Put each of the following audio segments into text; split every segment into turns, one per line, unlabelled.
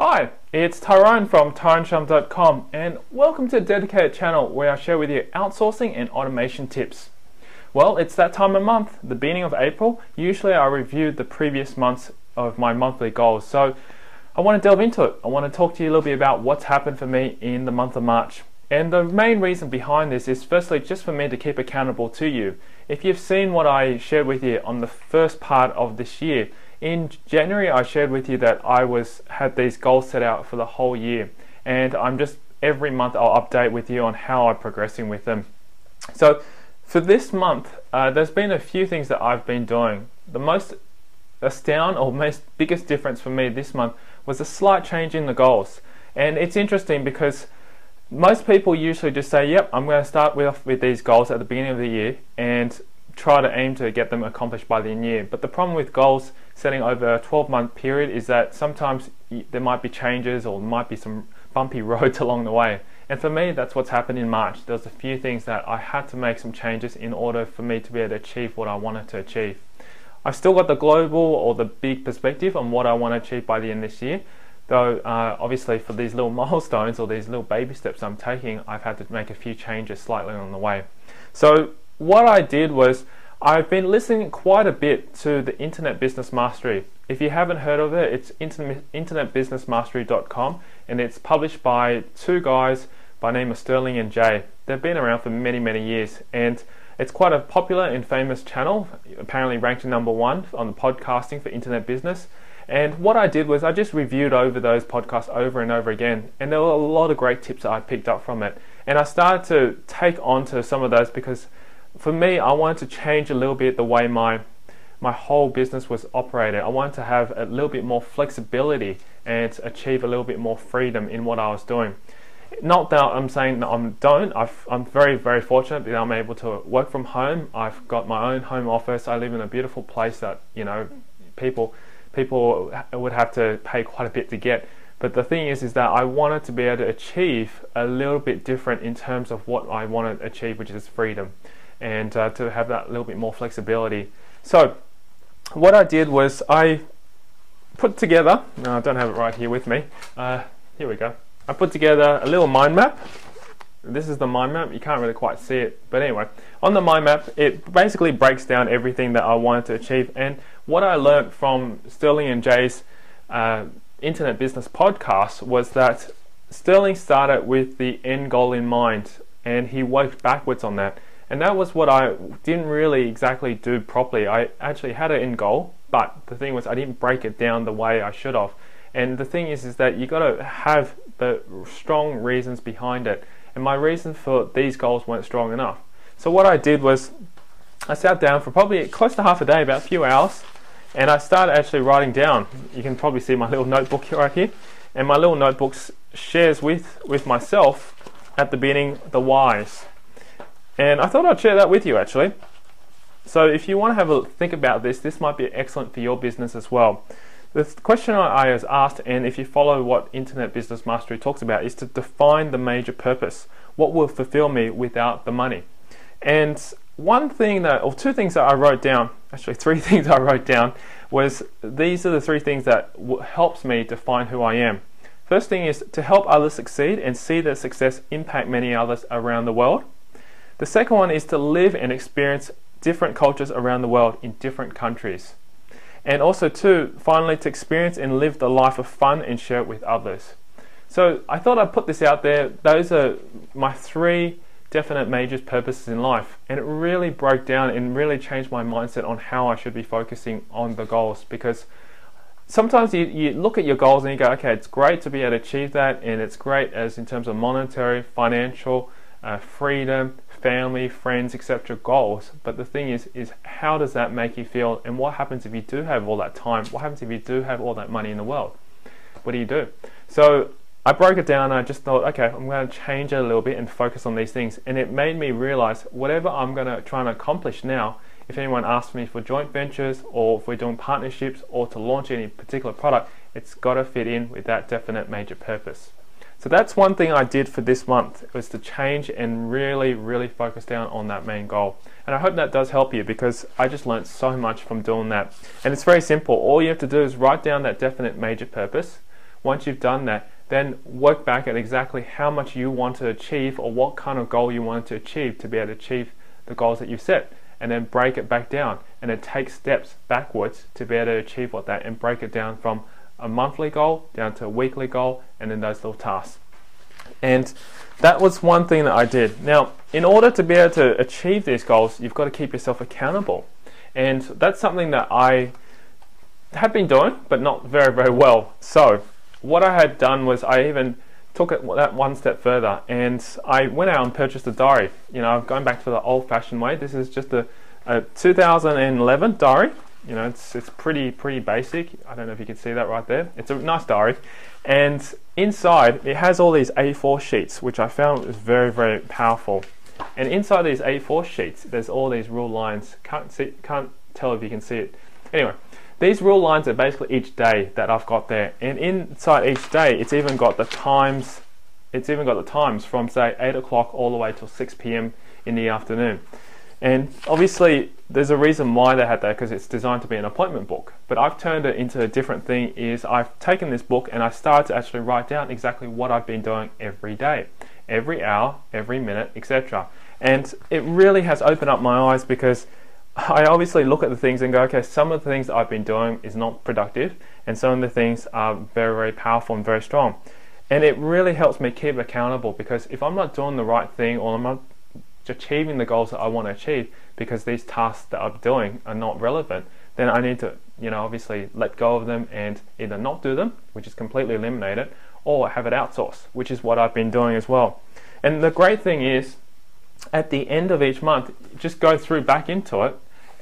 Hi, it's Tyrone from TyroneChum.com and welcome to a dedicated channel where I share with you outsourcing and automation tips. Well, it's that time of month, the beginning of April. Usually I review the previous months of my monthly goals, so I want to delve into it. I want to talk to you a little bit about what's happened for me in the month of March. And the main reason behind this is firstly just for me to keep accountable to you. If you've seen what I shared with you on the first part of this year, in January I shared with you that I had these goals set out for the whole year, and every month I'll update with you on how I'm progressing with them. So for this month, there's been a few things that I've been doing. The most biggest difference for me this month was a slight change in the goals. And it's interesting because most people usually just say, yep, I'm going to start with these goals at the beginning of the year and try to aim to get them accomplished by the end of the year. But the problem with goals setting over a 12-month period is that sometimes there might be changes or there might be some bumpy roads along the way. And for me, that's what's happened in March. There's a few things that I had to make some changes in order for me to be able to achieve what I wanted to achieve. I've still got the global or the big perspective on what I want to achieve by the end of this year. Though obviously for these little milestones or these little baby steps I'm taking, I've had to make a few changes slightly on the way. So what I did was I've been listening quite a bit to the Internet Business Mastery. If you haven't heard of it, it's internetbusinessmastery.com, and it's published by two guys by name of Sterling and Jay. They've been around for many years, and it's quite a popular and famous channel, apparently ranked #1 on the podcasting for internet business. And what I did was I just reviewed over those podcasts over and over again, and there were a lot of great tips that I picked up from it. And I started to take on to some of those because for me, I wanted to change a little bit the way my whole business was operated. I wanted to have a little bit more flexibility and achieve a little bit more freedom in what I was doing. Not that I'm saying that I'm very fortunate that I'm able to work from home. I've got my own home office. I live in a beautiful place that, you know, people would have to pay quite a bit to get. But the thing is that I wanted to be able to achieve a little bit different in terms of what I want to achieve, which is freedom, and to have that little bit more flexibility. So what I did was I put together, no, I don't have it right here with me, here we go. I put together a little mind map. This is the mind map. You can't really quite see it, but anyway, on the mind map it basically breaks down everything that I wanted to achieve. And what I learned from Sterling and Jay's Internet Business podcast was that Sterling started with the end goal in mind and he worked backwards on that. And that was what I didn't really exactly do properly. I actually had an end goal, but the thing was I didn't break it down the way I should have. And the thing is that you got to have the strong reasons behind it. And my reason for these goals weren't strong enough. So what I did was I sat down for probably close to half a day, about a few hours, and I started actually writing down. You can probably see my little notebook right here. And my little notebook shares with myself at the beginning the whys. And I thought I'd share that with you actually. So if you want to have a think about this might be excellent for your business as well. The question I was asked, and if you follow what Internet Business Mastery talks about, is to define the major purpose. What will fulfill me without the money? And two things that I wrote down, actually three things I wrote down, was these are the three things that helps me define who I am. First thing is to help others succeed and see their success impact many others around the world. The second one is to live and experience different cultures around the world in different countries. And also finally to experience and live the life of fun and share it with others. So I thought I'd put this out there. Those are my three definite major purposes in life. And it really broke down and really changed my mindset on how I should be focusing on the goals. Because sometimes you look at your goals and you go, okay, it's great to be able to achieve that, and it's great as in terms of monetary, financial, freedom, family, friends, etc. goals. But the thing is how does that make you feel, and what happens if you do have all that time? What happens if you do have all that money in the world? What do you do? So I broke it down and I just thought, okay, I'm going to change it a little bit and focus on these things. And it made me realize whatever I'm going to try and accomplish now, if anyone asks me for joint ventures or if we're doing partnerships or to launch any particular product, it's got to fit in with that definite major purpose. So that's one thing I did for this month, was to change and really focus down on that main goal. And I hope that does help you, because I just learned so much from doing that. And it's very simple. All you have to do is write down that definite major purpose, Once you've done that, then work back at exactly how much you want to achieve, or what kind of goal you want to achieve to be able to achieve the goals that you've set, and then break it back down, and then take steps backwards to be able to achieve what that, and break it down from a monthly goal down to a weekly goal, and then those little tasks. And that was one thing that I did. Now, in order to be able to achieve these goals, you've got to keep yourself accountable, and that's something that I have been doing, but not very, very well. So what I had done was I even took it that one step further, and I went out and purchased a diary. You know, going back to the old-fashioned way. This is just a 2011 diary. You know, it's pretty basic. I don't know if you can see that right there. It's a nice diary, and inside it has all these A4 sheets, which I found was very, very powerful. And inside these A4 sheets, there's all these rule lines. Can't tell if you can see it. Anyway, these rule lines are basically each day that I've got there, and inside each day, it's even got the times. It's even got the times from, say, 8 o'clock all the way till 6 p.m. in the afternoon. And obviously, there's a reason why they had that, because it's designed to be an appointment book. But I've turned it into a different thing. Is I've taken this book and I started to actually write down exactly what I've been doing every day, every hour, every minute, etc. And it really has opened up my eyes, because I obviously look at the things and go, okay, some of the things that I've been doing is not productive, and some of the things are very, very powerful and very strong. And it really helps me keep accountable, because if I'm not doing the right thing, or I'm not achieving the goals that I want to achieve, because these tasks that I'm doing are not relevant, then I need to, you know, obviously let go of them and either not do them, which is completely eliminate it, or have it outsourced, which is what I've been doing as well. And the great thing is, at the end of each month, just go through back into it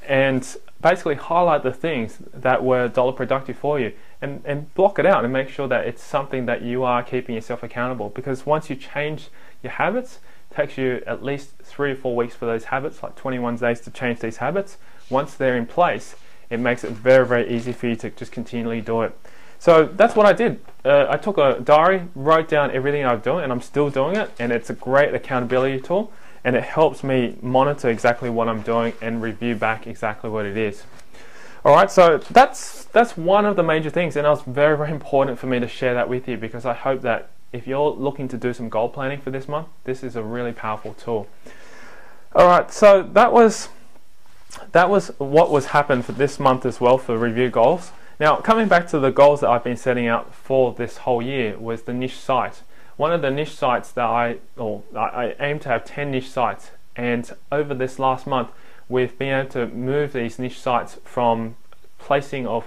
and basically highlight the things that were dollar productive for you, and block it out and make sure that it's something that you are keeping yourself accountable. Because once you change your habits, it takes you at least 3 or 4 weeks for those habits, like 21 days to change these habits. Once they're in place, it makes it very, very easy for you to just continually do it. So that's what I did. I took a diary, wrote down everything I was doing, and I'm still doing it, and it's a great accountability tool, and it helps me monitor exactly what I'm doing and review back exactly what it is. Alright, so that's one of the major things, and it was very, very important for me to share that with you, because I hope that if you're looking to do some goal planning for this month, this is a really powerful tool. Alright, so that was what was happened for this month as well for review goals. Now, coming back to the goals that I've been setting out for this whole year was the niche site. One of the niche sites that I aim to have 10 niche sites, and over this last month we've been able to move these niche sites from placing of,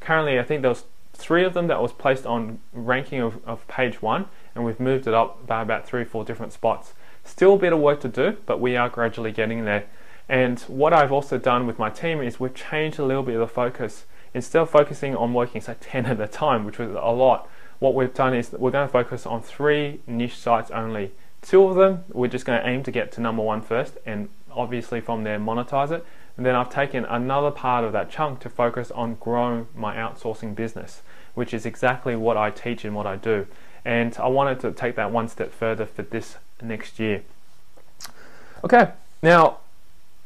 currently I think there was 3 of them that was placed on ranking of page 1, and we've moved it up by about 3 or 4 different spots. Still a bit of work to do, but we are gradually getting there. And what I've also done with my team is we've changed a little bit of the focus. Instead of focusing on working, say, 10 at a time, which was a lot, what we've done is that we're going to focus on 3 niche sites only. 2 of them we're just going to aim to get to number 1 first, and obviously from there monetize it. And then I've taken another part of that chunk to focus on growing my outsourcing business, which is exactly what I teach and what I do. And I wanted to take that one step further for this next year. Okay, now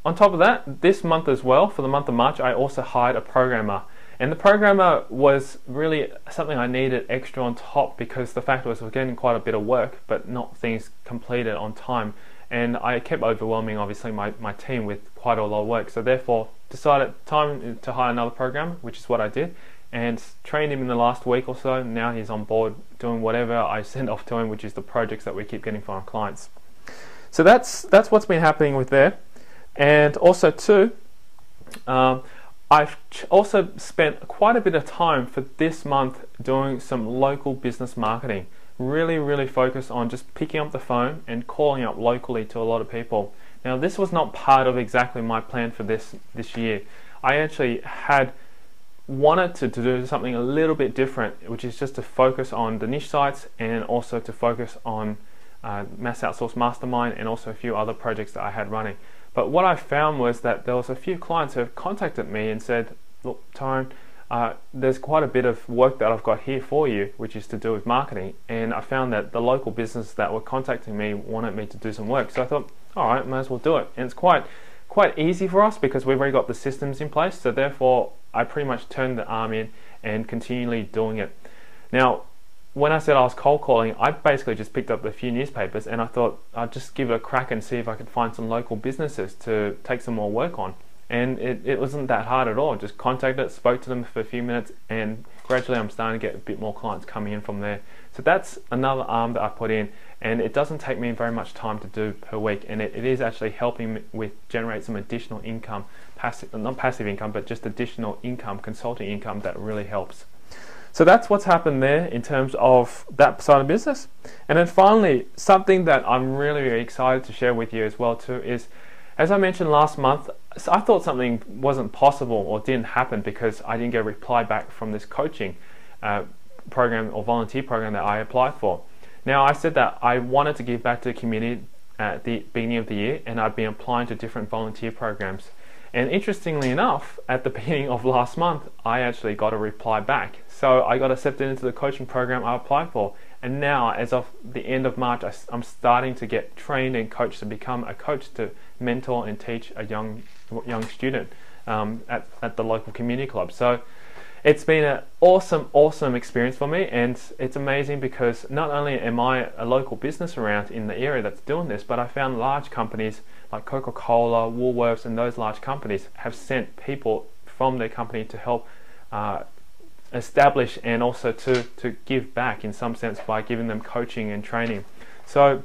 on top of that, this month as well, for the month of March, I also hired a programmer. And the programmer was really something I needed extra on top, because the fact was we're getting quite a bit of work, but not things completed on time. And I kept overwhelming, obviously, my team with quite a lot of work. So therefore, decided time to hire another programmer, which is what I did, and trained him in the last week or so. Now he's on board doing whatever I send off to him, which is the projects that we keep getting from our clients. So that's what's been happening with there. And also too, I've also spent quite a bit of time for this month doing some local business marketing. Really focus on just picking up the phone and calling up locally to a lot of people. Now, this was not part of exactly my plan for this year. I actually had wanted to do something a little bit different, which is just to focus on the niche sites, and also to focus on Mass Outsource Mastermind, and also a few other projects that I had running. But what I found was that there was a few clients who have contacted me and said, look, Tyrone, there's quite a bit of work that I've got here for you, which is to do with marketing. And I found that the local business that were contacting me wanted me to do some work. So I thought, all right, might as well do it. And it's quite easy for us, because we've already got the systems in place. So therefore, I pretty much turned the arm in and continually doing it. Now, when I said I was cold calling, I basically just picked up a few newspapers and I thought I'd just give it a crack and see if I could find some local businesses to take some more work on. And it wasn't that hard at all. Just contacted, spoke to them for a few minutes, and gradually I'm starting to get a bit more clients coming in from there. So that's another arm that I put in, and it doesn't take me very much time to do per week, and it is actually helping me with generate some additional income, not passive income, but just additional income, consulting income that really helps. So that's what's happened there in terms of that side of business. And then finally, something that I'm really, really excited to share with you as well too is, as I mentioned last month, I thought something wasn't possible or didn't happen because I didn't get a reply back from this coaching program or volunteer program that I applied for. Now, I said that I wanted to give back to the community at the beginning of the year, and I'd been applying to different volunteer programs. And interestingly enough, at the beginning of last month, I actually got a reply back. So I got accepted into the coaching program I applied for. And now, as of the end of March, I'm starting to get trained and coached to become a coach to mentor and teach a young student at the local community club. So it's been an awesome experience for me, and it's amazing because not only am I a local business around in the area that's doing this, but I found large companies like Coca-Cola, Woolworths, and those large companies have sent people from their company to help establish and also to give back in some sense by giving them coaching and training. So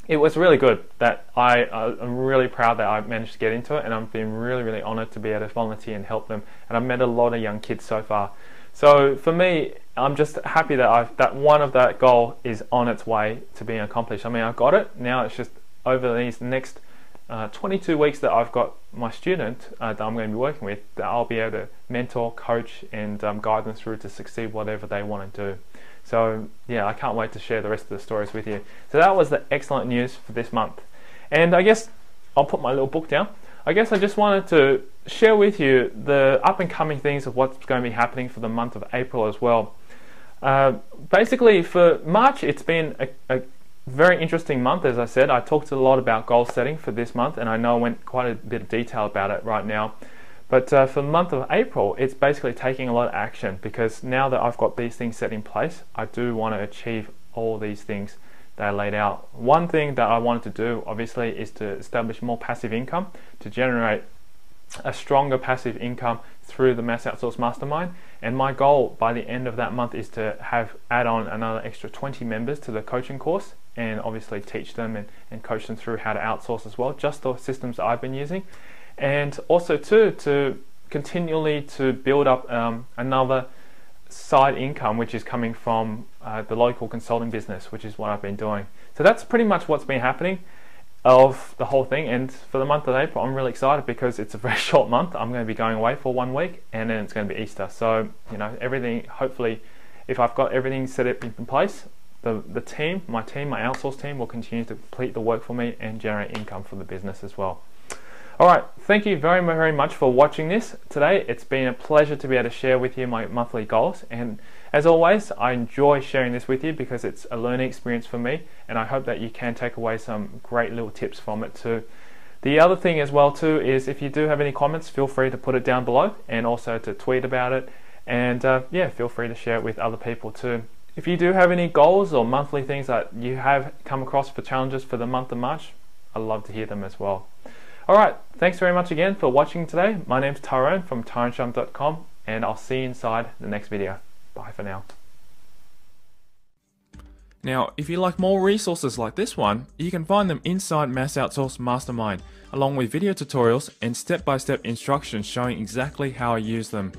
it was really good that I'm really proud that I managed to get into it, and I've been really honoured to be able to volunteer and help them, and I've met a lot of young kids so far. So for me, I'm just happy that that one of that goal is on its way to being accomplished. I mean, I've got it, now it's just over these next 22 weeks that I've got my student that I'm going to be working with, that I'll be able to mentor, coach, and guide them through to succeed whatever they want to do. So yeah, I can't wait to share the rest of the stories with you. So that was the excellent news for this month. And I guess I'll put my little book down. I guess I just wanted to share with you the up and coming things of what's going to be happening for the month of April as well. Basically for March, it's been a very interesting month. As I said, I talked a lot about goal setting for this month, and I know I went quite a bit of detail about it right now. But for the month of April, it's basically taking a lot of action, because now that I've got these things set in place, I do want to achieve all these things that I laid out. One thing that I wanted to do, obviously, is to establish more passive income, to generate a stronger passive income through the Mass Outsource Mastermind. And my goal by the end of that month is to add on another extra 20 members to the coaching course, and obviously teach them and coach them through how to outsource as well, just the systems that I've been using. And also too, to continually to build up another side income, which is coming from the local consulting business, which is what I've been doing. So that's pretty much what's been happening of the whole thing. And for the month of April, I'm really excited because it's a very short month. I'm going to be going away for 1 week, and then it's going to be Easter. So, you know, everything, hopefully, if I've got everything set up in place, my outsource team will continue to complete the work for me and generate income for the business as well. Alright, thank you very much for watching this today. It's been a pleasure to be able to share with you my monthly goals, and as always, I enjoy sharing this with you because it's a learning experience for me, and I hope that you can take away some great little tips from it too. The other thing as well too is, if you do have any comments, feel free to put it down below, and also to tweet about it, and yeah, feel free to share it with other people too. If you do have any goals or monthly things that you have come across for challenges for the month of March, I'd love to hear them as well. Alright, thanks very much again for watching today. My name's Tyrone from tyroneshum.com, and I'll see you inside the next video. Bye for now. Now, if you like more resources like this one, you can find them inside Mass Outsource Mastermind, along with video tutorials and step-by-step instructions showing exactly how I use them.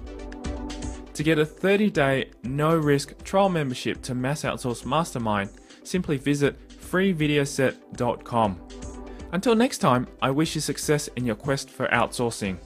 To get a 30-day, no-risk trial membership to Mass Outsource Mastermind, simply visit freevideoset.com. Until next time, I wish you success in your quest for outsourcing.